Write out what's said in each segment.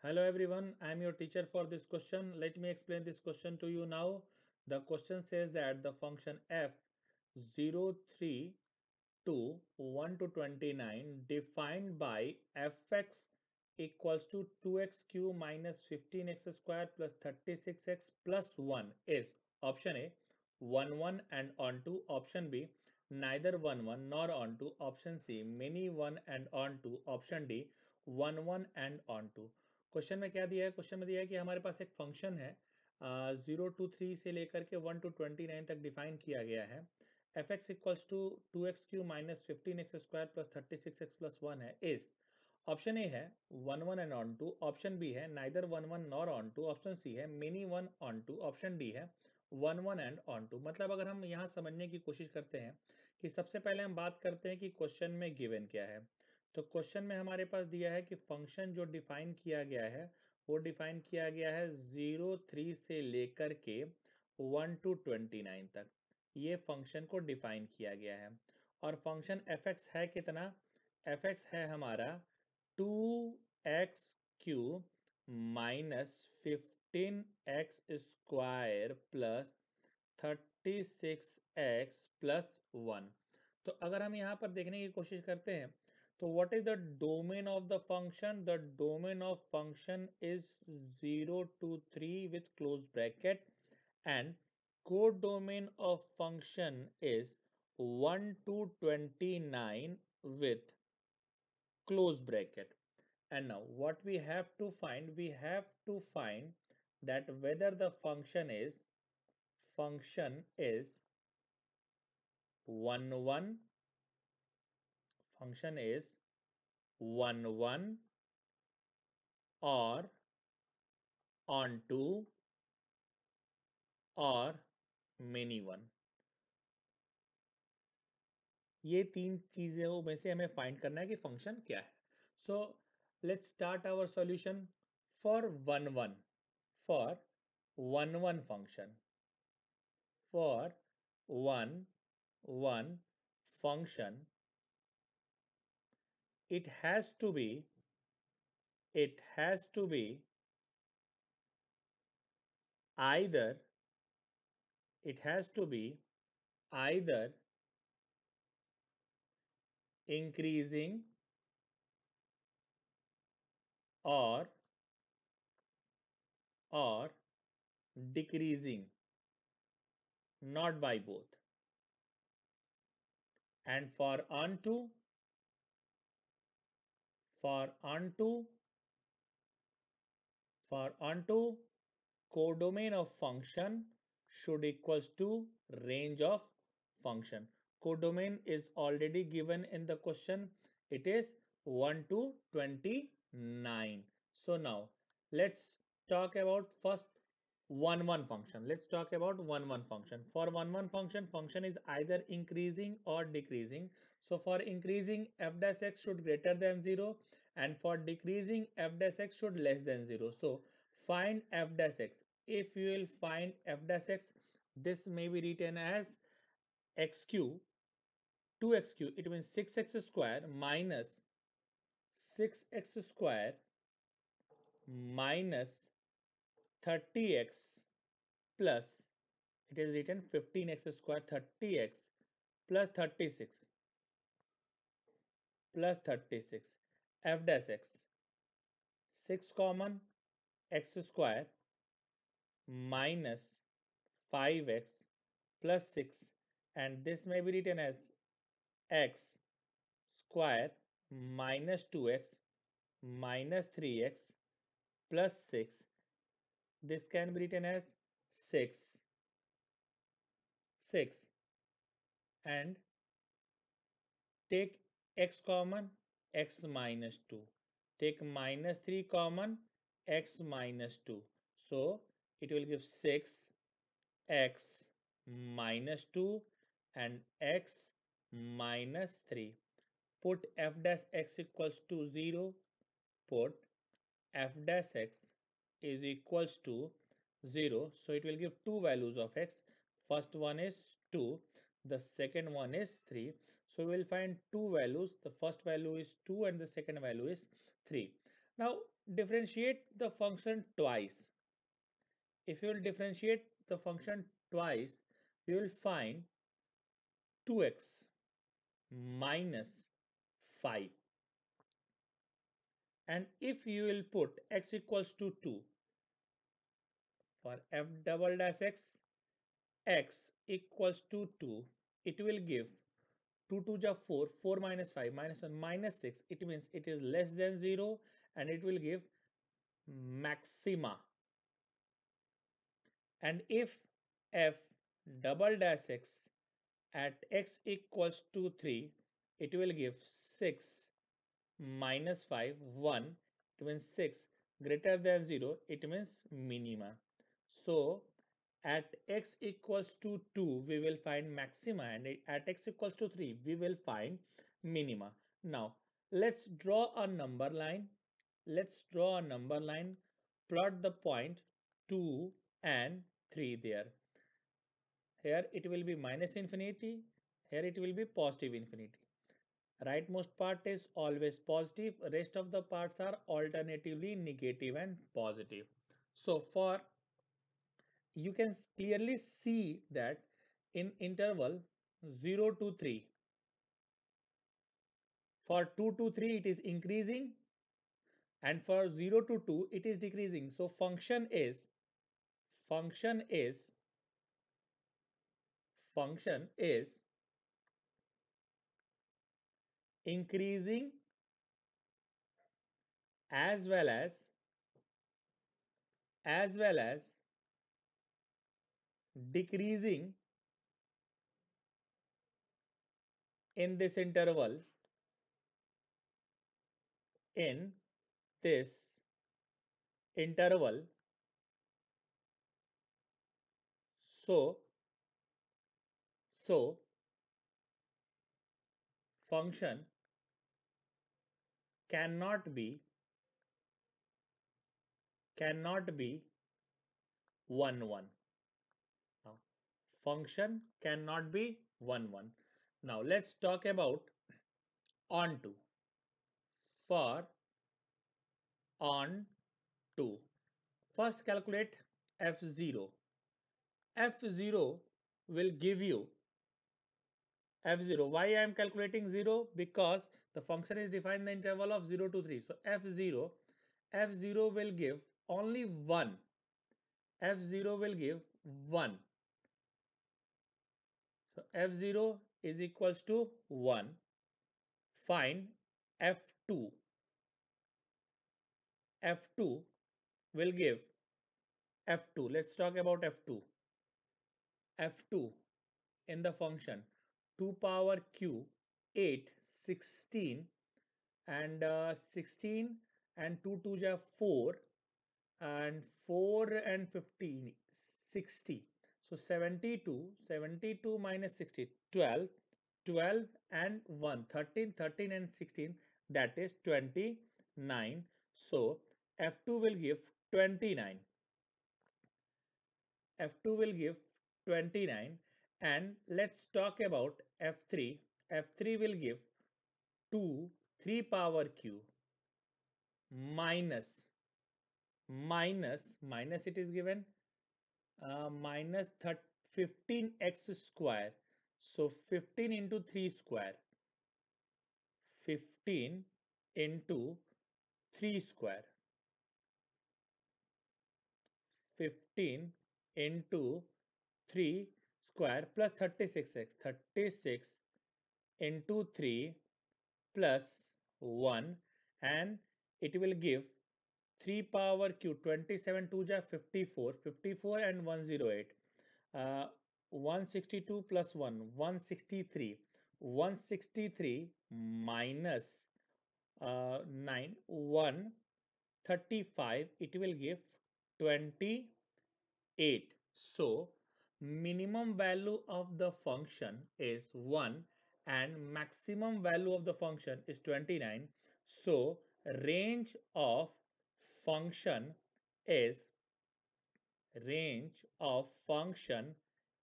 Hello everyone, I am your teacher for this question. Let me explain this question to you now. The question says that the function f 03 to 1 to 29 defined by fx equals to 2x cube minus 15x square plus 36x plus 1 is option A 1 1 and onto, option B neither 1 1 nor onto, option C many 1 and onto, option D 1 1 and onto. Question में क्या दिया है? Question में दिया है कि हमारे पास एक फंक्शन है 0 to 3 से लेकर के 1 to 29 तक डिफाइन किया गया है। F X equals to 2x cube minus 15x square plus 36x plus 1 है। इस ऑप्शन ए है 1 1 and onto, option B है neither 1 1 nor onto, option C है many 1 onto, option D है 1 1 and on to. मतलब अगर हम यहाँ समझने की कोशिश करते हैं कि सबसे पहले हम बात करते हैं कि क्वेश्चन में गिवन क्या है। तो क्वेश्चन में हमारे पास दिया है कि फंक्शन जो डिफाइन किया गया है वो डिफाइन किया गया है 0 3 से लेकर के 1 to 29 तक। ये फंक्शन को डिफाइन किया गया है और फंक्शन एफ एक्स है कितना? एफ एक्स है हमारा 2x³ minus 15x² plus 36x plus 1। तो अगर हम यहाँ पर देखने की कोशिश करते हैं तो what is the domain of the function? The domain of function is 0 to 3 with close bracket and codomain of function is 1 to 29 with close bracket. And now what we have to find? We have to find that whether the function is 1 1, function is 1 1 or onto और many one। ये तीन चीजों में से हमें find करना है कि फंक्शन क्या है। So let's start our solution for 1 1। For 1 1 function, for 1 1 function, it has to be it has to be either it has to be either increasing or or decreasing, not by both। And for onto codomain of function should equals to range of function। Codomain is already given in the question. It is 1 to 29. So now let's talk about first 1 1 function. Let's talk about 1 1 function. For 1 1 function is either increasing or decreasing. So for increasing, f dash x should greater than 0 and for decreasing, f dash x should less than 0. So find f dash x. If you will find f dash x, this may be written as x³ 2x³, it means 6x square minus 6x square minus 30x plus, it is written 15x square 30x plus 36 plus 36 f dash x 6 common x square minus 5x plus 6, and this may be written as x square minus 2x minus 3x plus 6. This can be written as 6 and take x common, x minus 2. Take minus 3 common, x minus 2. So it will give 6x minus 2 and x minus 3. Put f dash x equals to 0. Put f dash x is equals to 0. So it will give two values of x. First one is 2. The second one is 3. So we will find two values. The first value is 2 and the second value is 3. Now differentiate the function twice. If you will differentiate the function twice, you will find 2x minus 5. And if you will put x equals to 2 for f double dash x equals to 2, it will give 2 to the 4, 4 minus 5 minus 1 minus 6. It means it is less than 0 and it will give maxima. And if f double dash x at x equals to 3, it will give 6 minus 5, 1. It means 6 greater than 0. It means minima. So at x equals to 2, we will find maxima, and at x equals to 3, we will find minima. Now let's draw a number line. Let's draw a number line. Plot the point 2 and 3 there. Here it will be minus infinity. Here it will be positive infinity. Rightmost part is always positive. Rest of the parts are alternatively negative and positive. So for you can clearly see that in interval 0 to 3, for 2 to 3 it is increasing, and for 0 to 2 it is decreasing. So function is increasing as well as decreasing in this interval, in this interval. So so function cannot be 1 1. Now function cannot be 1 1. Now let's talk about onto. For on to, first calculate f0. F0 will give you f0. Why I am calculating 0? Because the function is defined in the interval of 0 to 3. So f0 will give only 1. F0 will give 1. So f0 is equals to 1. Find f2. F2 will give f2. Let's talk about f2. F2 in the function 2 power q 8 16, and 16 and 2 to the 4, and 4 and 15 60. So 72 minus 60 12, 12 and 1 13, 13 and 16, that is 29. So f2 will give 29. F2 will give 29. And let's talk about f3. F3 will give 2 3 power q minus it is given minus 15x square. So 15 into 3 square, 15 into 3 square, 15 into 3 square plus 36x, 36 into 3 plus 1, and it will give 3 power q 27 2 ja 54, 54 and 108, uh, 162 plus 1 163, 163 minus 9 135, it will give 28. So minimum value of the function is 1 and maximum value of the function is 29. So range of function is range of function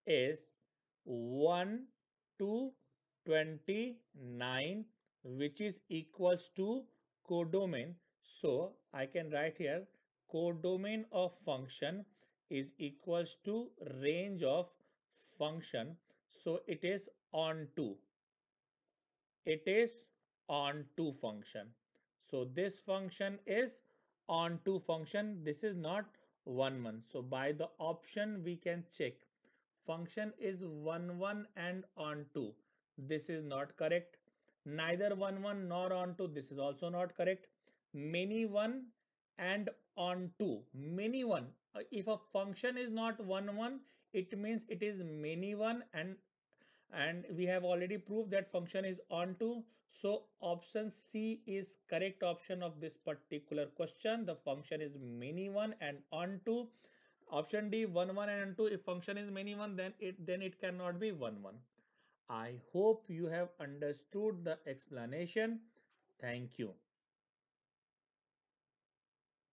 is 1 to 29, which is equals to codomain. So I can write here codomain of function is equals to range of function. So it is on to function. So this function is on to function. This is not 1 1. So by the option we can check function is 1 1 and on to. This is not correct. Neither 1 1 nor on to. This is also not correct. Many 1 and on to. Many 1. If a function is not 1 1, it means it is many 1, and we have already proved that function is onto. So option C is correct option of this particular question. The function is many one and onto. Option D, 1 1 and 2. If function is many one, then it cannot be 1 1. I hope you have understood the explanation. Thank you.